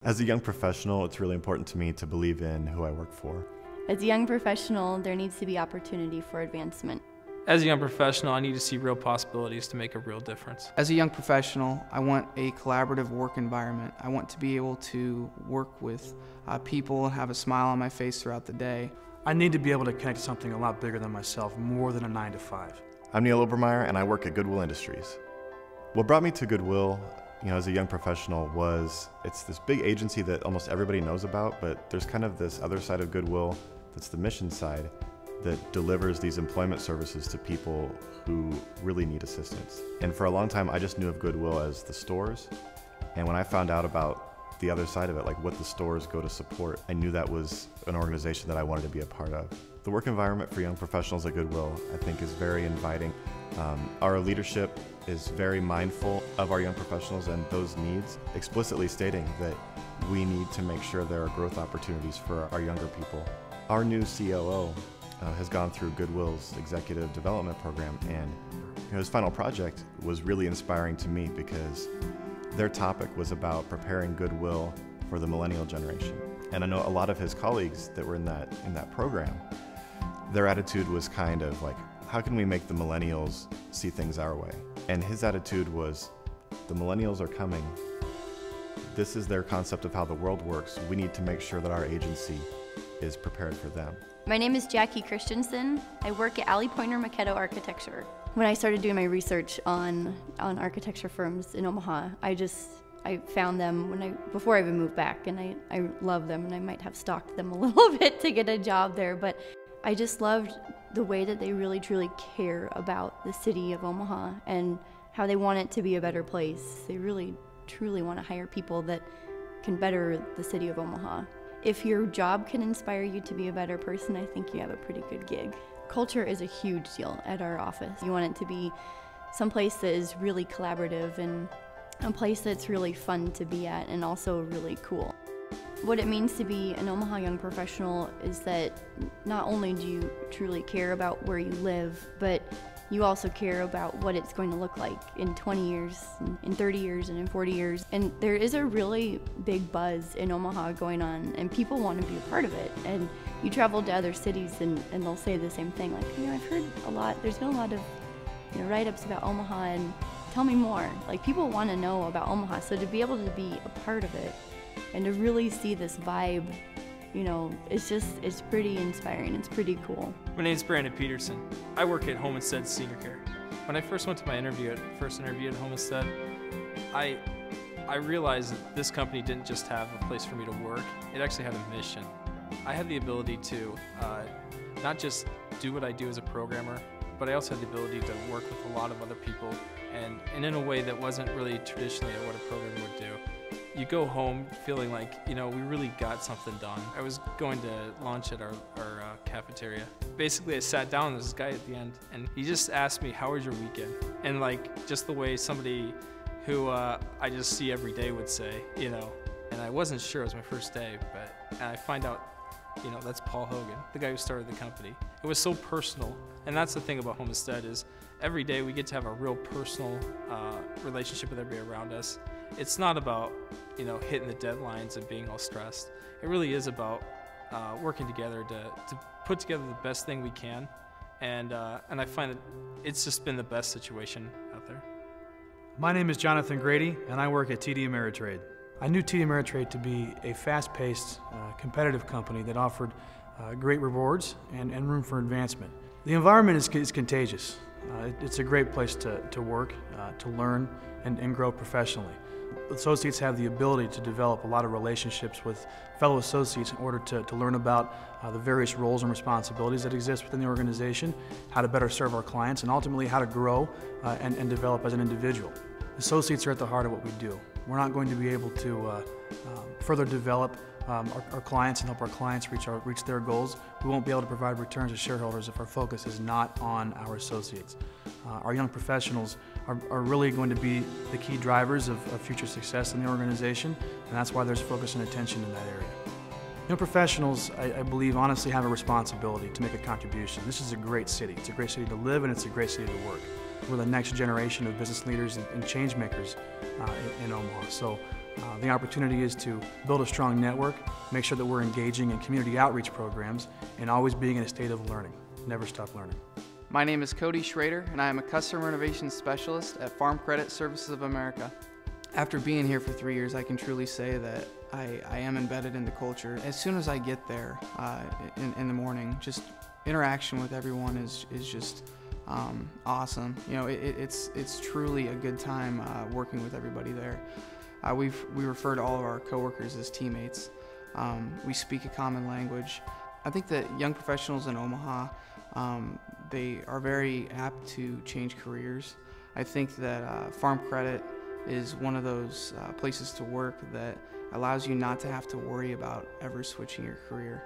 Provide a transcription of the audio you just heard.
As a young professional, it's really important to me to believe in who I work for. As a young professional, there needs to be opportunity for advancement. As a young professional, I need to see real possibilities to make a real difference. As a young professional, I want a collaborative work environment. I want to be able to work with people and have a smile on my face throughout the day. I need to be able to connect to something a lot bigger than myself, more than a 9 to 5. I'm Neil Obermeyer, and I work at Goodwill Industries. What brought me to Goodwill, as a young professional, it's this big agency that almost everybody knows about, but there's kind of this other side of Goodwill that's the mission side that delivers these employment services to people who really need assistance. And for a long time, I just knew of Goodwill as the stores. And when I found out about the other side of it, like what the stores go to support, I knew that was an organization that I wanted to be a part of. The work environment for young professionals at Goodwill, I think, is very inviting. Our leadership is very mindful of our young professionals and those needs, explicitly stating that we need to make sure there are growth opportunities for our younger people. Our new COO has gone through Goodwill's executive development program, and his final project was really inspiring to me because their topic was about preparing Goodwill for the millennial generation. And I know a lot of his colleagues that were in that program, their attitude was kind of like, how can we make the millennials see things our way? And his attitude was, the millennials are coming. This is their concept of how the world works. We need to make sure that our agency is prepared for them. My name is Jackie Christensen. I work at Poyner Macchietto Architecture. When I started doing my research on architecture firms in Omaha, I found them before I even moved back, and I love them, and I might have stalked them a little bit to get a job there, but I just loved the way that they really truly care about the city of Omaha and how they want it to be a better place. They really truly want to hire people that can better the city of Omaha. If your job can inspire you to be a better person, I think you have a pretty good gig. Culture is a huge deal at our office. You want it to be someplace that is really collaborative and a place that's really fun to be at and also really cool. What it means to be an Omaha young professional is that not only do you truly care about where you live, but you also care about what it's going to look like in 20 years, in 30 years, and in 40 years. And there is a really big buzz in Omaha going on, and people want to be a part of it. And you travel to other cities, and they'll say the same thing, like, I've heard a lot, there's been a lot of write-ups about Omaha, and tell me more. Like, people want to know about Omaha, so to be able to be a part of it and to really see this vibe, it's pretty inspiring. It's pretty cool. My name's Brandon Peterson. I work at Home Instead Senior Care. When I first went to my first interview at Home Instead, I realized that this company didn't just have a place for me to work, it actually had a mission. I had the ability to not just do what I do as a programmer, but I also had the ability to work with a lot of other people and in a way that wasn't really traditionally what a programmer would do. You go home feeling like, we really got something done. I was going to lunch at our cafeteria. Basically, I sat down with this guy at the end, and he just asked me, how was your weekend? And just the way somebody who I just see every day would say, And I wasn't sure, it was my first day, but I find out, that's Paul Hogan, the guy who started the company. It was so personal, and that's the thing about Home Instead is every day we get to have a real personal relationship with everybody around us. It's not about, hitting the deadlines and being all stressed. It really is about working together to put together the best thing we can, and I find that it's just been the best situation out there. My name is Jonathan Grady, and I work at TD Ameritrade. I knew TD Ameritrade to be a fast-paced, competitive company that offered great rewards and room for advancement. The environment is contagious. It's a great place to work, to learn, and grow professionally. Associates have the ability to develop a lot of relationships with fellow associates in order to learn about the various roles and responsibilities that exist within the organization, how to better serve our clients, and ultimately how to grow and develop as an individual. Associates are at the heart of what we do. We're not going to be able to further develop our clients and help our clients reach their goals. We won't be able to provide returns to shareholders if our focus is not on our associates. Our young professionals are really going to be the key drivers of future success in the organization, and that's why there's focus and attention in that area. Young professionals, I believe, honestly have a responsibility to make a contribution. This is a great city. It's a great city to live, and it's a great city to work. We're the next generation of business leaders and change makers in Omaha. So The opportunity is to build a strong network, make sure that we're engaging in community outreach programs, and always being in a state of learning. Never stop learning. My name is Cody Schrader, and I am a Customer Innovation Specialist at Farm Credit Services of America. After being here for 3 years, I can truly say that I am embedded in the culture. As soon as I get there in the morning, just interaction with everyone is just awesome. You know, it's truly a good time working with everybody there. We refer to all of our coworkers as teammates. We speak a common language. I think that young professionals in Omaha, they are very apt to change careers. I think that Farm Credit is one of those places to work that allows you not to have to worry about ever switching your career.